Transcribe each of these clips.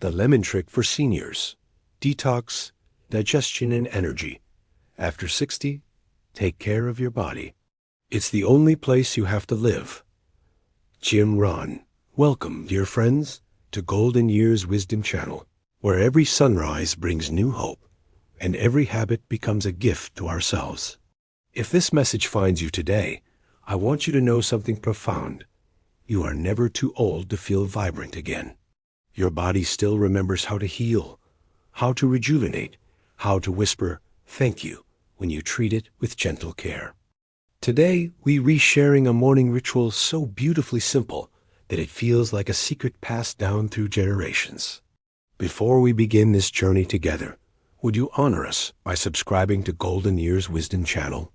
The lemon trick for seniors. Detox, digestion, and energy. After 60, take care of your body. It's the only place you have to live. Jim Ron. Welcome, dear friends, to Golden Years Wisdom Channel, where every sunrise brings new hope, and every habit becomes a gift to ourselves. If this message finds you today, I want you to know something profound. You are never too old to feel vibrant again. Your body still remembers how to heal, how to rejuvenate, how to whisper, "Thank you," when you treat it with gentle care. Today, we re-sharing a morning ritual so beautifully simple that it feels like a secret passed down through generations. Before we begin this journey together, would you honor us by subscribing to Golden Years Wisdom Channel?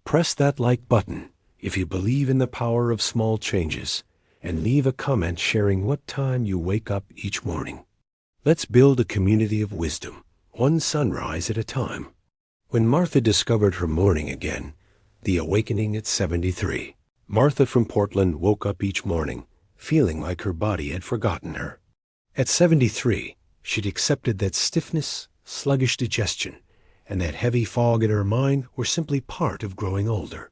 Press that like button if you believe in the power of small changes, and leave a comment sharing what time you wake up each morning. Let's build a community of wisdom, one sunrise at a time. When Martha discovered her morning again, the awakening at 73. Martha from Portland woke up each morning, feeling like her body had forgotten her. At 73, she'd accepted that stiffness, sluggish digestion, and that heavy fog in her mind were simply part of growing older.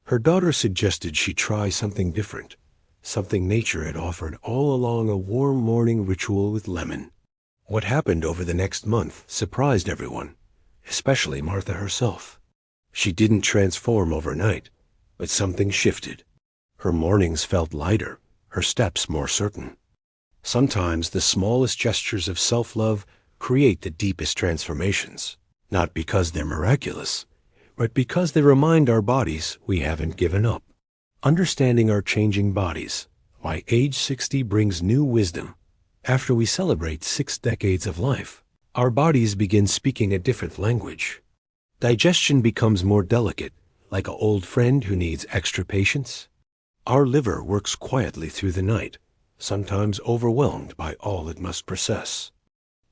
Her daughter suggested she try something different, something nature had offered all along, a warm morning ritual with lemon. What happened over the next month surprised everyone, especially Martha herself. She didn't transform overnight, but something shifted. Her mornings felt lighter, her steps more certain. Sometimes the smallest gestures of self-love create the deepest transformations, not because they're miraculous, but because they remind our bodies we haven't given up. Understanding our changing bodies, why age 60 brings new wisdom. After we celebrate 6 decades of life, our bodies begin speaking a different language. Digestion becomes more delicate, like an old friend who needs extra patience. Our liver works quietly through the night, sometimes overwhelmed by all it must process.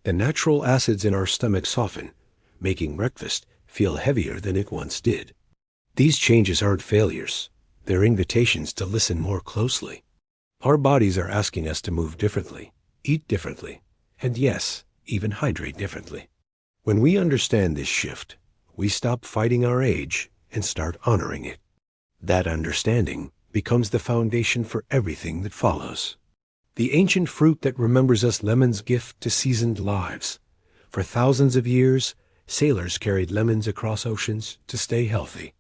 The natural acids in our stomach soften, making breakfast feel heavier than it once did. These changes aren't failures. They're invitations to listen more closely. Our bodies are asking us to move differently, eat differently, and yes, even hydrate differently. When we understand this shift, we stop fighting our age and start honoring it. That understanding becomes the foundation for everything that follows. The ancient fruit that remembers us, lemon's gift to seasoned lives. For thousands of years, sailors carried lemons across oceans to stay healthy.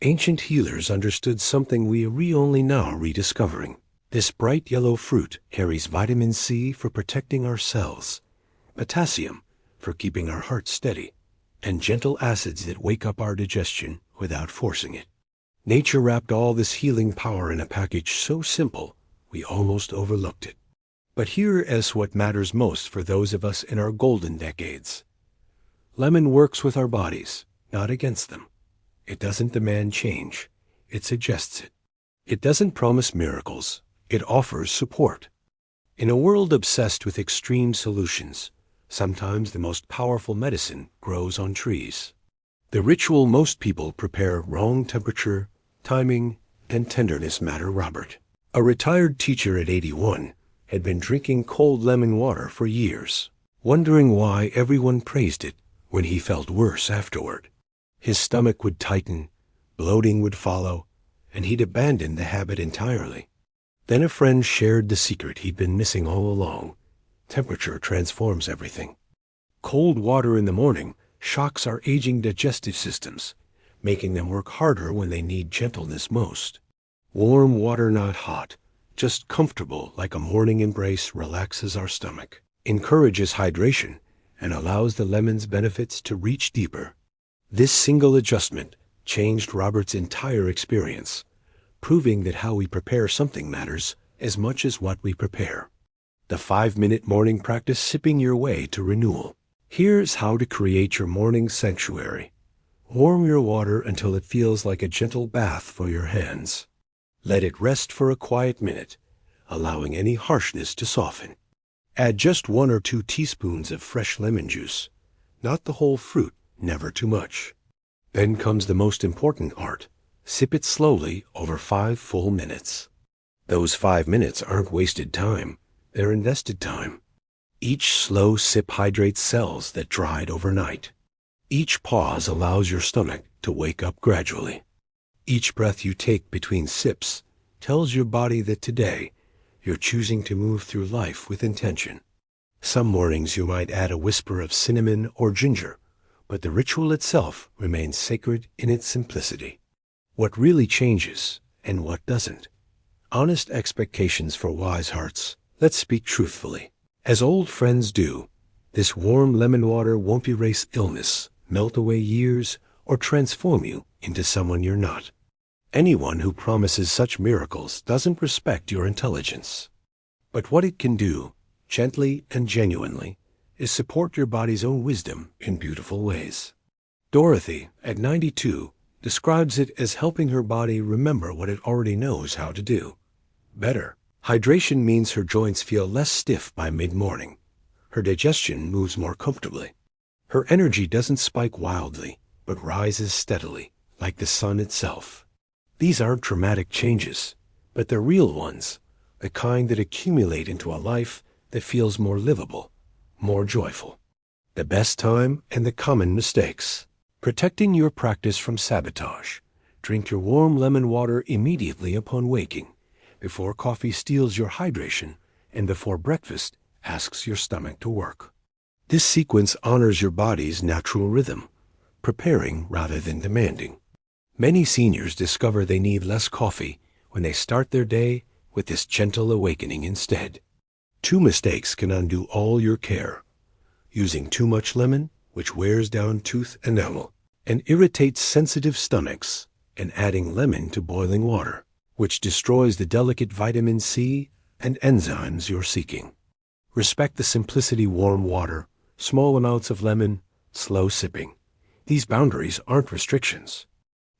Ancient healers understood something we are only now rediscovering. This bright yellow fruit carries vitamin C for protecting our cells, potassium for keeping our heart steady, and gentle acids that wake up our digestion without forcing it. Nature wrapped all this healing power in a package so simple we almost overlooked it. But here is what matters most for those of us in our golden decades. Lemon works with our bodies, not against them. It doesn't demand change, it suggests it. It doesn't promise miracles, it offers support. In a world obsessed with extreme solutions, sometimes the most powerful medicine grows on trees. The ritual most people prepare: wrong temperature, timing, and tenderness matter. Robert, a retired teacher at 81, had been drinking cold lemon water for years, wondering why everyone praised it when he felt worse afterward. His stomach would tighten, bloating would follow, and he'd abandoned the habit entirely. Then a friend shared the secret he'd been missing all along. Temperature transforms everything. Cold water in the morning shocks our aging digestive systems, making them work harder when they need gentleness most. Warm water, not hot, just comfortable like a morning embrace, relaxes our stomach, encourages hydration, and allows the lemon's benefits to reach deeper. This single adjustment changed Robert's entire experience, proving that how we prepare something matters as much as what we prepare. The 5-minute morning practice, sipping your way to renewal. Here's how to create your morning sanctuary. Warm your water until it feels like a gentle bath for your hands. Let it rest for a quiet minute, allowing any harshness to soften. Add just 1 or 2 teaspoons of fresh lemon juice, not the whole fruit, never too much. Then comes the most important art. Sip it slowly over 5 full minutes. Those 5 minutes aren't wasted time, they're invested time. Each slow sip hydrates cells that dried overnight. Each pause allows your stomach to wake up gradually. Each breath you take between sips tells your body that today you're choosing to move through life with intention. Some mornings you might add a whisper of cinnamon or ginger, but the ritual itself remains sacred in its simplicity. What really changes and what doesn't? Honest expectations for wise hearts. Let's speak truthfully. As old friends do, this warm lemon water won't erase illness, melt away years, or transform you into someone you're not. Anyone who promises such miracles doesn't respect your intelligence. But what it can do, gently and genuinely, is support your body's own wisdom in beautiful ways. Dorothy, at 92, describes it as helping her body remember what it already knows how to do better. Hydration means her joints feel less stiff by mid-morning. Her digestion moves more comfortably. Her energy doesn't spike wildly, but rises steadily, like the sun itself. These aren't dramatic changes, but they're real ones, the kind that accumulate into a life that feels more livable, more joyful. The best time and the common mistakes. Protecting your practice from sabotage. Drink your warm lemon water immediately upon waking, before coffee steals your hydration, and before breakfast asks your stomach to work. This sequence honors your body's natural rhythm, preparing rather than demanding. Many seniors discover they need less coffee when they start their day with this gentle awakening instead. 2 mistakes can undo all your care. Using too much lemon, which wears down tooth enamel and irritates sensitive stomachs, and adding lemon to boiling water, which destroys the delicate vitamin C and enzymes you're seeking. Respect the simplicity: warm water, small amounts of lemon, slow sipping. These boundaries aren't restrictions.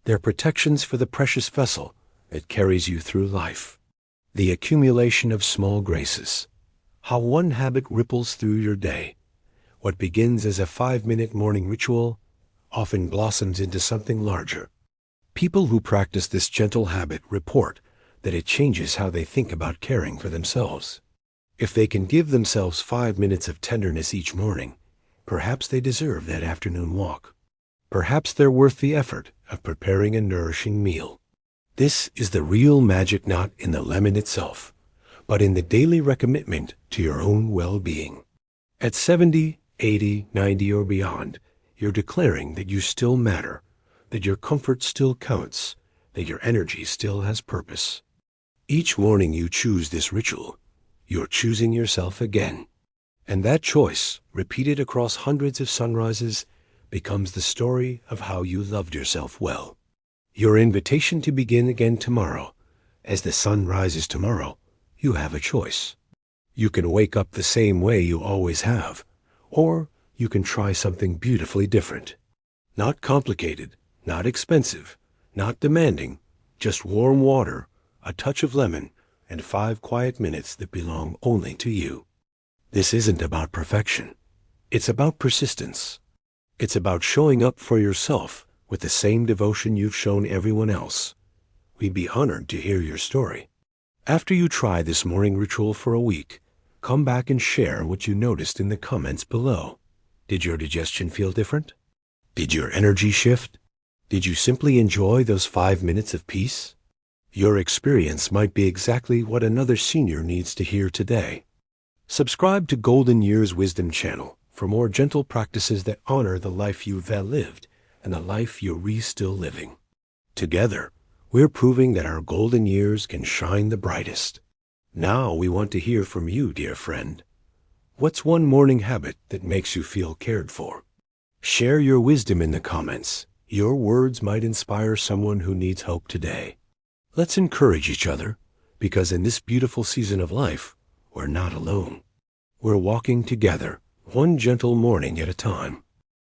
They're protections for the precious vessel that carries you through life. The accumulation of small graces. How one habit ripples through your day. What begins as a 5-minute morning ritual often blossoms into something larger. People who practice this gentle habit report that it changes how they think about caring for themselves. If they can give themselves 5 minutes of tenderness each morning, perhaps they deserve that afternoon walk. Perhaps they're worth the effort of preparing a nourishing meal. This is the real magic, not in the lemon itself, but in the daily recommitment to your own well-being. At 70, 80, 90, or beyond, you're declaring that you still matter, that your comfort still counts, that your energy still has purpose. Each morning you choose this ritual, you're choosing yourself again. And that choice, repeated across hundreds of sunrises, becomes the story of how you loved yourself well. Your invitation to begin again tomorrow. As the sun rises tomorrow, you have a choice. You can wake up the same way you always have, or you can try something beautifully different. Not complicated, not expensive, not demanding, just warm water, a touch of lemon, and 5 quiet minutes that belong only to you. This isn't about perfection. It's about persistence. It's about showing up for yourself with the same devotion you've shown everyone else. We'd be honored to hear your story. After you try this morning ritual for a week, come back and share what you noticed in the comments below. Did your digestion feel different? Did your energy shift? Did you simply enjoy those 5 minutes of peace? Your experience might be exactly what another senior needs to hear today. Subscribe to Golden Years Wisdom Channel for more gentle practices that honor the life you've lived and the life you're still living. Together, we're proving that our golden years can shine the brightest. Now we want to hear from you, dear friend. What's one morning habit that makes you feel cared for? Share your wisdom in the comments. Your words might inspire someone who needs hope today. Let's encourage each other, because in this beautiful season of life, we're not alone. We're walking together, one gentle morning at a time.